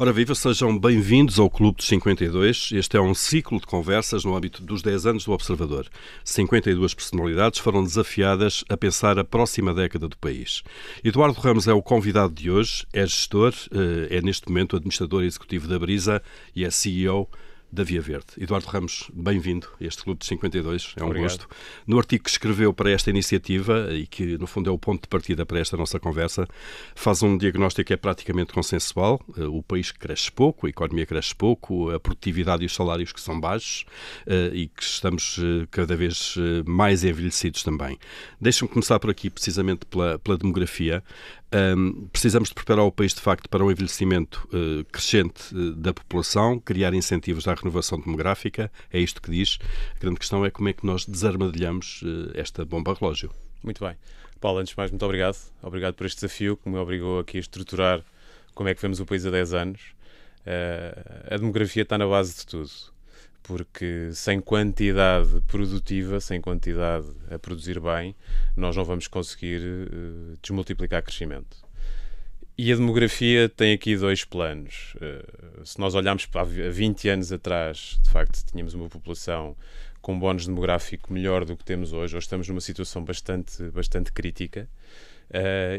Ora viva, sejam bem-vindos ao Clube dos 52. Este é um ciclo de conversas no âmbito dos 10 anos do Observador. 52 personalidades foram desafiadas a pensar a próxima década do país. Eduardo Ramos é o convidado de hoje, é gestor, é neste momento administrador executivo da Brisa e é CEO da Via Verde. Eduardo Ramos, bem-vindo a este Clube dos 52, é um gosto. No artigo que escreveu para esta iniciativa, e que no fundo é o ponto de partida para esta nossa conversa, faz um diagnóstico que é praticamente consensual. O país cresce pouco, a economia cresce pouco, a produtividade e os salários que são baixos e que estamos cada vez mais envelhecidos também. Deixa-me começar por aqui, precisamente pela demografia. Precisamos de preparar o país, de facto, para um envelhecimento crescente da população, criar incentivos à renovação demográfica, é isto que diz. A grande questão é como é que nós desarmadilhamos esta bomba relógio. Muito bem. Paulo, antes de mais, muito obrigado. Obrigado por este desafio que me obrigou aqui a estruturar como é que vemos o país há 10 anos. A demografia está na base de tudo, porque sem quantidade produtiva, sem quantidade a produzir bem, nós não vamos conseguir desmultiplicar crescimento. E a demografia tem aqui dois planos. Se nós olharmos para há 20 anos atrás, de facto, tínhamos uma população com um bónus demográfico melhor do que temos hoje. Hoje estamos numa situação bastante crítica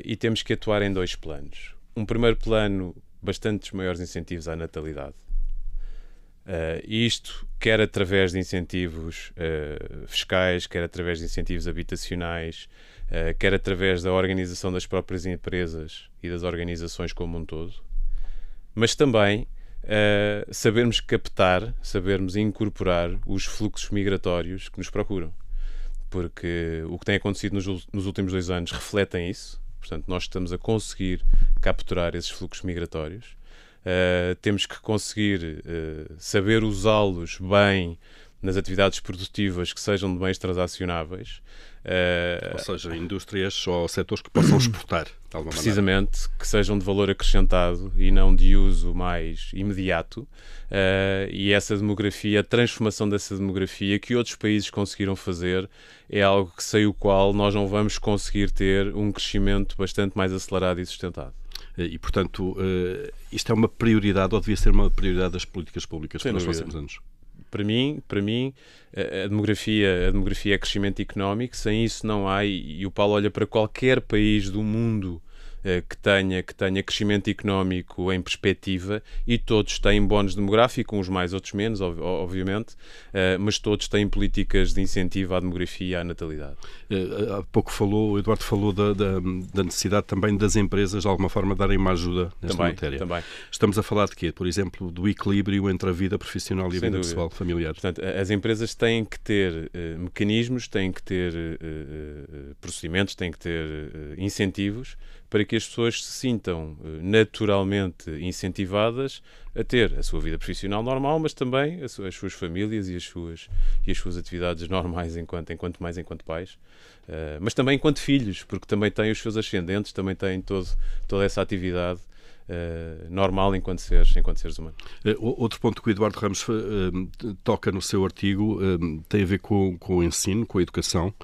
e temos que atuar em dois planos. Um primeiro plano, bastantes maiores incentivos à natalidade. Isto quer através de incentivos fiscais, quer através de incentivos habitacionais, quer através da organização das próprias empresas e das organizações como um todo, mas também sabermos captar, sabermos incorporar os fluxos migratórios que nos procuram, porque o que tem acontecido nos últimos 2 anos refletem isso. Portanto, nós estamos a conseguir capturar esses fluxos migratórios. Temos que conseguir saber usá-los bem nas atividades produtivas que sejam de bens transacionáveis. Ou seja, indústrias ou setores que possam exportar, de alguma precisamente, maneira. Que sejam de valor acrescentado e não de uso mais imediato. E essa demografia, a transformação dessa demografia que outros países conseguiram fazer, é algo que sem o qual nós não vamos conseguir ter um crescimento bastante mais acelerado e sustentado. E, portanto, isto é uma prioridade, ou devia ser uma prioridade das políticas públicas para os próximos anos? Para mim, a demografia é crescimento económico. Sem isso não há, e o Paulo olha para qualquer país do mundo que tenha crescimento económico em perspectiva, e todos têm bónus demográfico, uns mais, outros menos, obviamente, mas todos têm políticas de incentivo à demografia e à natalidade. Há pouco o Eduardo falou da necessidade também das empresas, de alguma forma, darem uma ajuda nesta matéria. Também. Estamos a falar de quê? Por exemplo, do equilíbrio entre a vida profissional e a vida pessoal, familiar. Portanto, as empresas têm que ter mecanismos, têm que ter procedimentos, têm que ter incentivos para que as pessoas se sintam naturalmente incentivadas a ter a sua vida profissional normal, mas também as suas famílias e as suas atividades normais enquanto pais, mas também enquanto filhos, porque também têm os seus ascendentes, também têm toda essa atividade normal enquanto seres humanos. Outro ponto que o Eduardo Ramos toca no seu artigo tem a ver com o ensino, com a educação.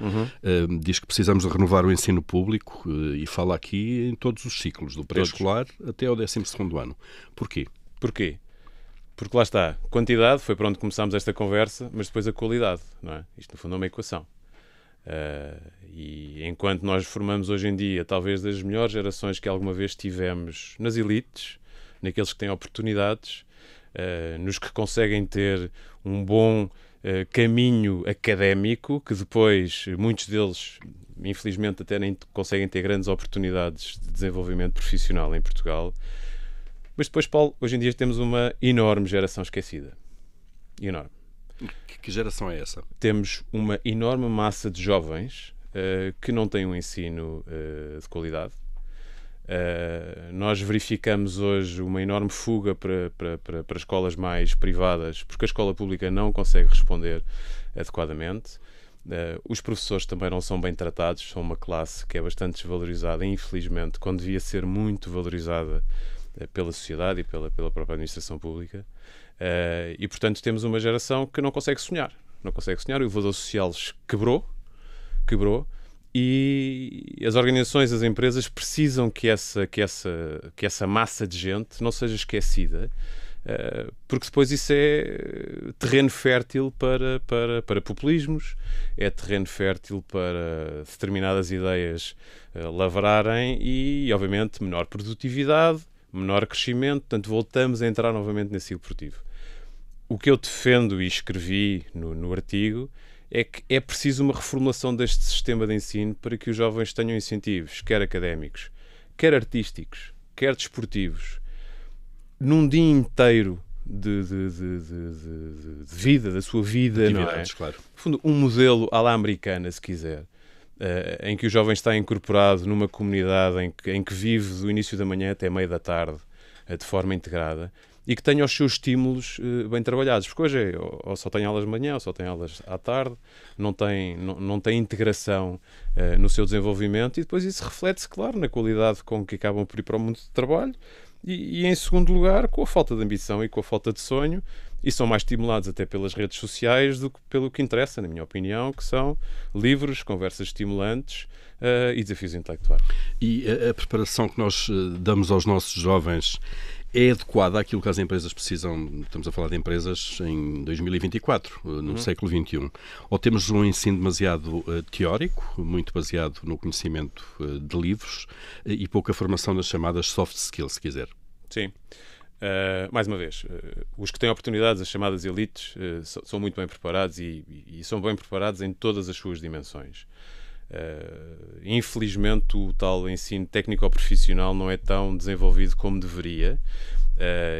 Diz que precisamos de renovar o ensino público e fala aqui em todos os ciclos, do pré-escolar até ao 12º ano. Porquê? Porque lá está, quantidade foi para onde começámos esta conversa, mas depois a qualidade, não é? Isto no fundo é uma equação. E enquanto nós formamos hoje em dia talvez das melhores gerações que alguma vez tivemos nas elites, naqueles que têm oportunidades, nos que conseguem ter um bom caminho académico, que depois muitos deles infelizmente até nem conseguem ter grandes oportunidades de desenvolvimento profissional em Portugal. Mas depois, Paulo, hoje em dia temos uma enorme geração esquecida. Enorme. Que geração é essa? Temos uma enorme massa de jovens que não têm um ensino de qualidade. Nós verificamos hoje uma enorme fuga para escolas mais privadas, porque a escola pública não consegue responder adequadamente. Os professores também não são bem tratados, são uma classe que é bastante desvalorizada, infelizmente, quando devia ser muito valorizada pela sociedade e pela própria administração pública. E, portanto, temos uma geração que não consegue sonhar. O elevador social quebrou, E as organizações, as empresas precisam que essa massa de gente não seja esquecida, porque depois isso é terreno fértil para populismos, é terreno fértil para determinadas ideias lavrarem e, obviamente, menor produtividade, menor crescimento. Portanto, voltamos a entrar novamente nesse ciclo produtivo. O que eu defendo e escrevi no artigo é que é preciso uma reformulação deste sistema de ensino para que os jovens tenham incentivos, quer académicos, quer artísticos, quer desportivos, num dia inteiro de vida, da sua vida, não é? Claro. No fundo, um modelo à la americana, se quiser, em que o jovem está incorporado numa comunidade em que vive do início da manhã até meio da tarde, de forma integrada, e que tenha os seus estímulos bem trabalhados, porque hoje ou só tem aulas de manhã ou só tem aulas à tarde, não tem integração no seu desenvolvimento, e depois isso reflete-se, claro, na qualidade com que acabam por ir para o mundo de trabalho e em segundo lugar, com a falta de ambição e com a falta de sonho, e são mais estimulados até pelas redes sociais do que pelo que interessa, na minha opinião, que são livros, conversas estimulantes e desafios intelectuais. E a preparação que nós damos aos nossos jovens é adequada àquilo que as empresas precisam? Estamos a falar de empresas em 2024, no século XXI. Ou temos um ensino demasiado teórico, muito baseado no conhecimento de livros e pouca formação nas chamadas soft skills, se quiser? Sim. Mais uma vez, os que têm oportunidades, as chamadas elites, são muito bem preparados e são bem preparados em todas as suas dimensões. Infelizmente o tal ensino técnico-profissional não é tão desenvolvido como deveria,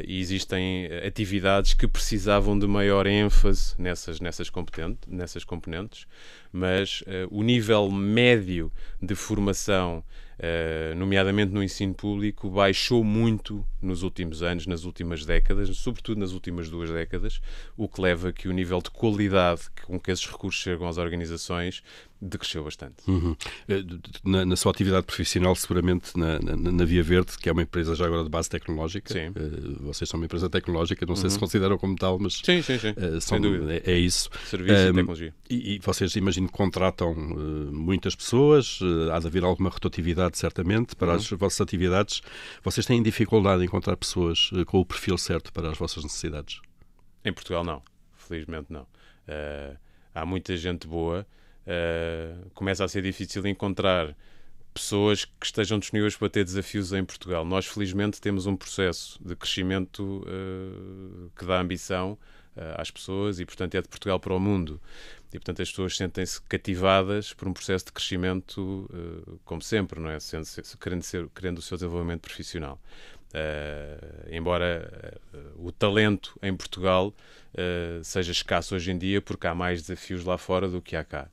e existem atividades que precisavam de maior ênfase nessas componentes, mas o nível médio de formação, nomeadamente no ensino público, baixou muito nos últimos anos, nas últimas décadas, sobretudo nas últimas 2 décadas, o que leva a que o nível de qualidade com que esses recursos chegam às organizações decresceu bastante. Na sua atividade profissional, seguramente na Via Verde, que é uma empresa já agora de base tecnológica. Sim. Vocês são uma empresa tecnológica, não sei se consideram como tal, mas sim. Sem dúvida. É isso. Serviço e tecnologia. E vocês, imagino, contratam muitas pessoas, há de haver alguma rotatividade, certamente, para as vossas atividades. Vocês têm dificuldade em encontrar pessoas com o perfil certo para as vossas necessidades? Em Portugal, não. Felizmente, não. Há muita gente boa. Começa a ser difícil encontrar pessoas que estejam disponíveis para ter desafios em Portugal. Nós, felizmente, temos um processo de crescimento que dá ambição às pessoas e, portanto, é de Portugal para o mundo. E, portanto, as pessoas sentem-se cativadas por um processo de crescimento, como sempre, não é? Querendo o seu desenvolvimento profissional. Embora o talento em Portugal seja escasso hoje em dia, porque há mais desafios lá fora do que há cá.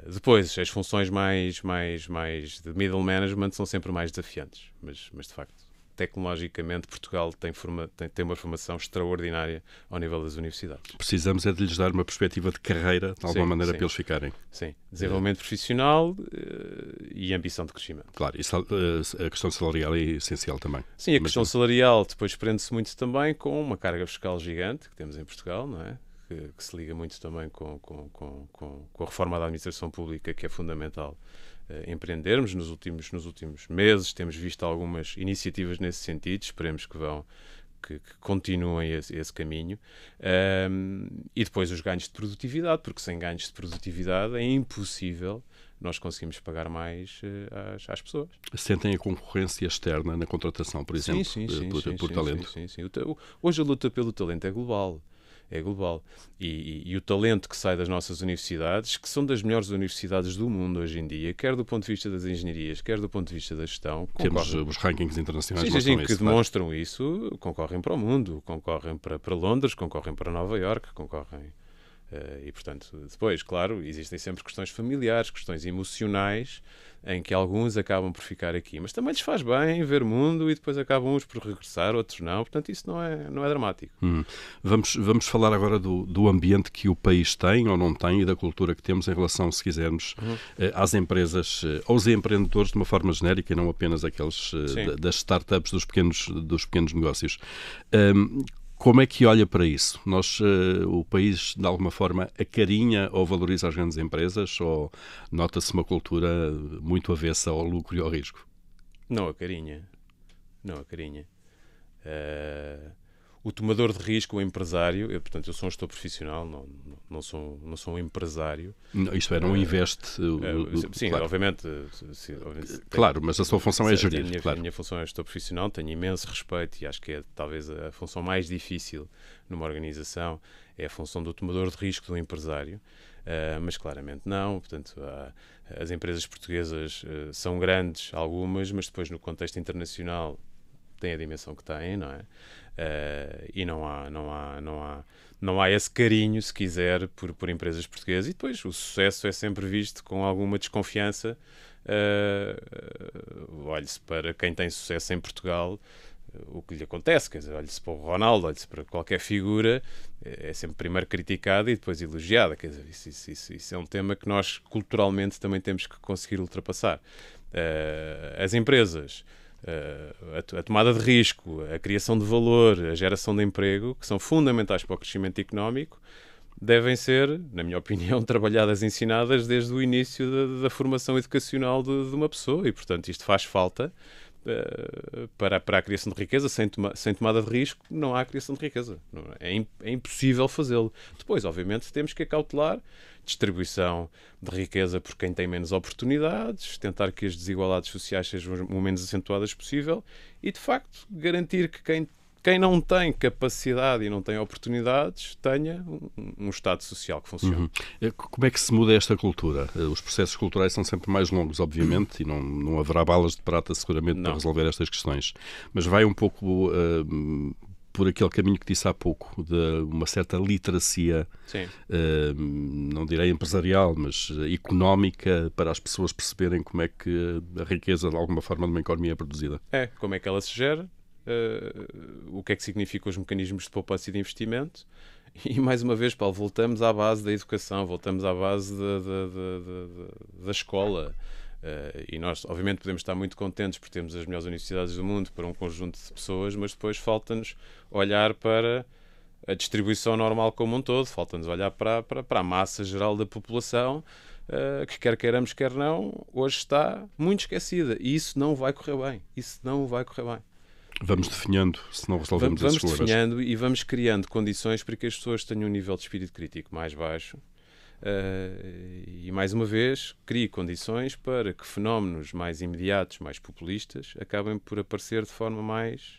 Depois, as funções mais de middle management são sempre mais desafiantes, mas de facto, tecnologicamente, Portugal tem uma formação extraordinária ao nível das universidades. Precisamos é de lhes dar uma perspectiva de carreira, de alguma maneira, para eles ficarem. Sim, desenvolvimento profissional e ambição de crescimento. Claro, isso, a questão salarial é essencial também. Sim, a questão salarial depois prende-se muito também com uma carga fiscal gigante que temos em Portugal, não é? Que se liga muito também com a reforma da administração pública, que é fundamental empreendermos. Nos últimos meses temos visto algumas iniciativas nesse sentido, esperemos que continuem esse caminho. E depois os ganhos de produtividade, porque sem ganhos de produtividade é impossível nós conseguimos pagar mais às pessoas. Sentem a concorrência externa na contratação, por exemplo, por talento? Sim. Hoje a luta pelo talento é global. E o talento que sai das nossas universidades, que são das melhores universidades do mundo hoje em dia, quer do ponto de vista das engenharias, quer do ponto de vista da gestão... Temos os rankings internacionais que demonstram isso, concorrem para o mundo, concorrem para Londres, concorrem para Nova Iorque, concorrem... E, portanto, depois, claro, existem sempre questões familiares, questões emocionais, em que alguns acabam por ficar aqui. Mas também lhes faz bem ver mundo e depois acabam uns por regressar, outros não. Portanto, isso não é dramático. Vamos falar agora do ambiente que o país tem ou não tem e da cultura que temos em relação, se quisermos, às empresas, aos empreendedores de uma forma genérica e não apenas aqueles das startups, dos pequenos negócios. Como é que olha para isso? O país, de alguma forma, acarinha ou valoriza as grandes empresas, ou nota-se uma cultura muito avessa ao lucro e ao risco? Não acarinha. O tomador de risco, o empresário, eu sou um gestor profissional, não sou um empresário. Não, isto é, não investe... sim, claro. Obviamente. Claro, mas a sua função é gerir. A minha função é gestor profissional, tenho imenso respeito e acho que é talvez a função mais difícil numa organização, é a função do tomador de risco do empresário. Mas claramente não, portanto, as empresas portuguesas são grandes, algumas, mas depois no contexto internacional têm a dimensão que têm, não é? E não há esse carinho, se quiser, por empresas portuguesas. E depois o sucesso é sempre visto com alguma desconfiança. Olhe-se para quem tem sucesso em Portugal, o que lhe acontece, quer dizer, olhe-se para o Ronaldo, olhe-se para qualquer figura, é sempre primeiro criticada e depois elogiada, quer dizer, isso é um tema que nós culturalmente também temos que conseguir ultrapassar. As empresas, a tomada de risco, a criação de valor, a geração de emprego, que são fundamentais para o crescimento económico, devem ser, na minha opinião, trabalhadas, ensinadas desde o início da formação educacional de uma pessoa e, portanto, isto faz falta para a criação de riqueza. Sem tomada de risco não há criação de riqueza. É impossível fazê-lo. Depois, obviamente, temos que acautelar distribuição de riqueza por quem tem menos oportunidades, tentar que as desigualdades sociais sejam o menos acentuadas possível e, de facto, garantir que quem não tem capacidade e não tem oportunidades tenha um Estado social que funcione. Como é que se muda esta cultura? Os processos culturais são sempre mais longos, obviamente, e não haverá balas de prata seguramente para resolver estas questões. Mas vai um pouco por aquele caminho que disse há pouco, de uma certa literacia, não direi empresarial, mas económica, para as pessoas perceberem como é que a riqueza, de alguma forma, de uma economia é produzida. Como é que ela se gera, o que é que significam os mecanismos de poupança e de investimento. E, mais uma vez, Paulo, voltamos à base da educação, voltamos à base da escola. E nós, obviamente, podemos estar muito contentes por termos as melhores universidades do mundo para um conjunto de pessoas, mas depois falta-nos olhar para a distribuição normal como um todo, falta-nos olhar para a massa geral da população, que quer queiramos, quer não, hoje está muito esquecida. E isso não vai correr bem. Vamos definhando, se não resolvemos esses problemas. Vamos definhando e vamos criando condições para que as pessoas tenham um nível de espírito crítico mais baixo. E, mais uma vez, crie condições para que fenómenos mais imediatos, mais populistas, acabem por aparecer de forma mais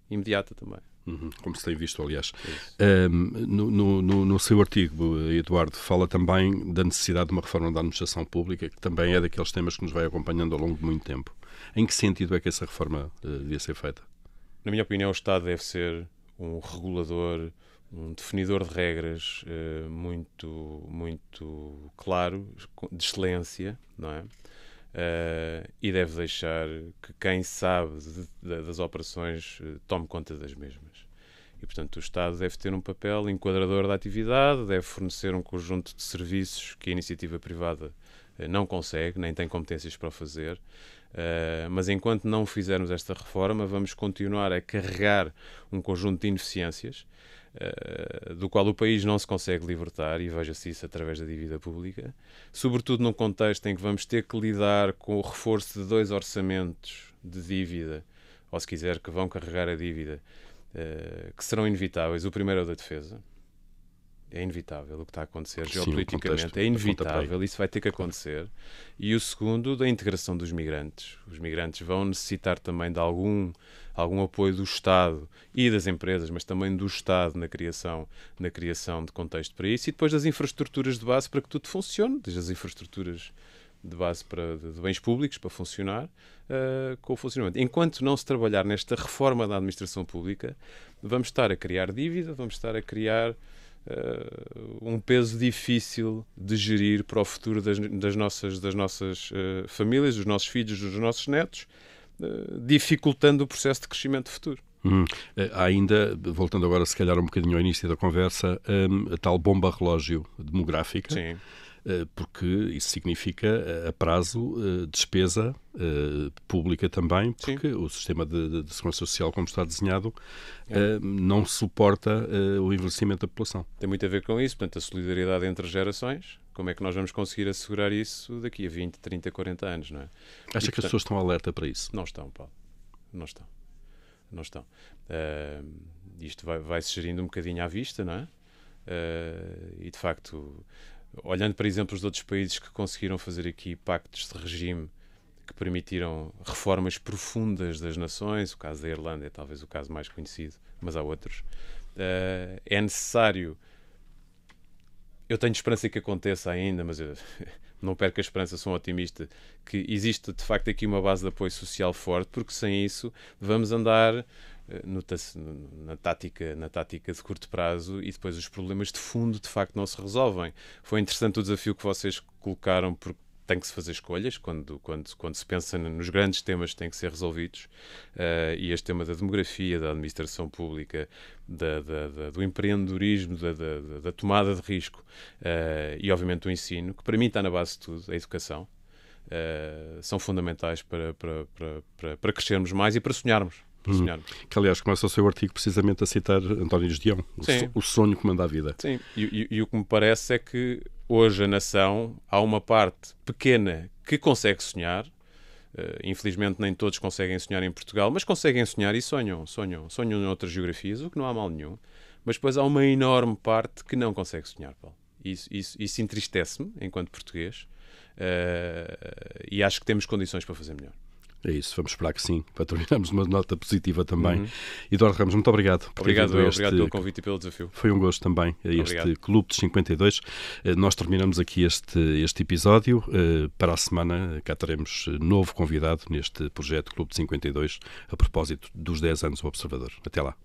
imediata também. Como se tem visto, aliás. No seu artigo, Eduardo, fala também da necessidade de uma reforma da administração pública, que também é daqueles temas que nos vai acompanhando ao longo de muito tempo. Em que sentido é que essa reforma devia ser feita? Na minha opinião, o Estado deve ser um regulador, um definidor de regras muito claro, de excelência, não é? E deve deixar que quem sabe das operações tome conta das mesmas. E, portanto, o Estado deve ter um papel enquadrador da atividade, deve fornecer um conjunto de serviços que a iniciativa privada não consegue, nem tem competências para o fazer. Mas enquanto não fizermos esta reforma, vamos continuar a carregar um conjunto de ineficiências do qual o país não se consegue libertar, e veja-se isso através da dívida pública, sobretudo num contexto em que vamos ter que lidar com o reforço de 2 orçamentos de dívida, ou se quiser, que vão carregar a dívida, que serão inevitáveis. O primeiro é o da defesa. É inevitável o que está a acontecer geopoliticamente, é inevitável, isso vai ter que acontecer. E o segundo, da integração dos migrantes. Os migrantes vão necessitar também de algum apoio do Estado e das empresas, mas também do Estado na criação de contexto para isso, e depois das infraestruturas de base para que tudo funcione, desde as infraestruturas de base de bens públicos para funcionar, com o funcionamento. Enquanto não se trabalhar nesta reforma da administração pública, vamos estar a criar dívida, vamos estar a criar um peso difícil de gerir para o futuro das nossas famílias, dos nossos filhos, dos nossos netos, dificultando o processo de crescimento futuro. Há ainda, voltando agora se calhar um bocadinho ao início da conversa, a tal bomba relógio demográfica. Sim. porque isso significa a prazo despesa pública também, porque o sistema de segurança social, como está desenhado, não suporta o envelhecimento da população. Tem muito a ver com isso, portanto, a solidariedade entre gerações. Como é que nós vamos conseguir assegurar isso daqui a 20, 30, 40 anos, não é? Acha que as pessoas estão alerta para isso? Não estão, Paulo. Não estão. Não estão. Isto vai-se gerindo um bocadinho à vista, não é? E, de facto, olhando para exemplos de outros países que conseguiram fazer aqui pactos de regime que permitiram reformas profundas das nações, o caso da Irlanda é talvez o caso mais conhecido, mas há outros, é necessário. Eu tenho esperança que aconteça ainda, mas eu não perco a esperança, sou um otimista, que existe de facto aqui uma base de apoio social forte, porque sem isso vamos andar na tática de curto prazo e depois os problemas de fundo de facto não se resolvem. Foi interessante o desafio que vocês colocaram, porque tem que se fazer escolhas quando se pensa nos grandes temas que têm que ser resolvidos, e este tema da demografia, da administração pública, do empreendedorismo, da tomada de risco, e obviamente do ensino, que para mim está na base de tudo, a educação, são fundamentais para crescermos mais e para sonharmos. Que, aliás, começa o seu artigo precisamente a citar António Gedeão, o sonho que manda a vida. Sim, e o que me parece é que hoje a nação, há uma parte pequena que consegue sonhar, infelizmente nem todos conseguem sonhar em Portugal, mas conseguem sonhar e sonham em outras geografias, o que não há mal nenhum, mas depois há uma enorme parte que não consegue sonhar, Paulo. Isso entristece-me enquanto português, e acho que temos condições para fazer melhor. É isso, vamos esperar que sim, para terminarmos uma nota positiva também. Eduardo Ramos, muito obrigado. Obrigado pelo convite e pelo desafio. Foi um gosto também, este Clube dos 52. Nós terminamos aqui este episódio. Para a semana cá teremos novo convidado neste projeto Clube de 52, a propósito dos 10 anos do Observador. Até lá.